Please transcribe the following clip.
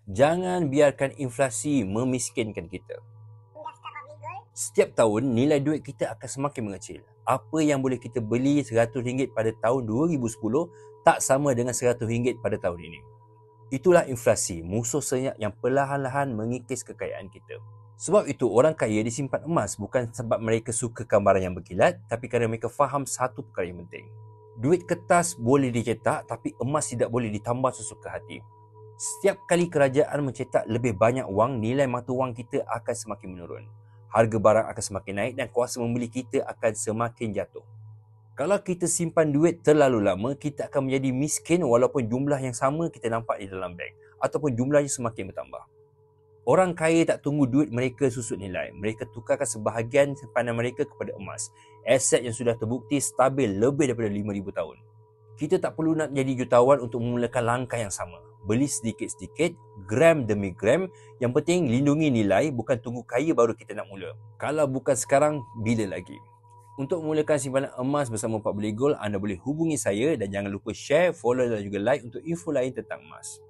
Jangan biarkan inflasi memiskinkan kita. Setiap tahun, nilai duit kita akan semakin mengecil. Apa yang boleh kita beli RM100 pada tahun 2010 tak sama dengan RM100 pada tahun ini. Itulah inflasi, musuh senyap yang perlahan-lahan mengikis kekayaan kita. Sebab itu, orang kaya disimpan emas bukan sebab mereka suka gambaran yang berkilat, tapi kerana mereka faham satu perkara yang penting. Duit kertas boleh dicetak, tapi emas tidak boleh ditambah sesuka hati. Setiap kali kerajaan mencetak lebih banyak wang, nilai mata wang kita akan semakin menurun. Harga barang akan semakin naik dan kuasa membeli kita akan semakin jatuh. Kalau kita simpan duit terlalu lama, kita akan menjadi miskin walaupun jumlah yang sama kita nampak di dalam bank ataupun jumlahnya semakin bertambah. Orang kaya tak tunggu duit mereka susut nilai. Mereka tukarkan sebahagian simpanan mereka kepada emas, aset yang sudah terbukti stabil lebih daripada 5,000 tahun. Kita tak perlu nak jadi jutawan untuk memulakan langkah yang sama. Beli sedikit-sedikit, gram demi gram. Yang penting lindungi nilai, bukan tunggu kaya baru kita nak mula. Kalau bukan sekarang, bila lagi? Untuk memulakan simpanan emas bersama Pak Boleh Gold, anda boleh hubungi saya dan jangan lupa share, follow dan juga like untuk info lain tentang emas.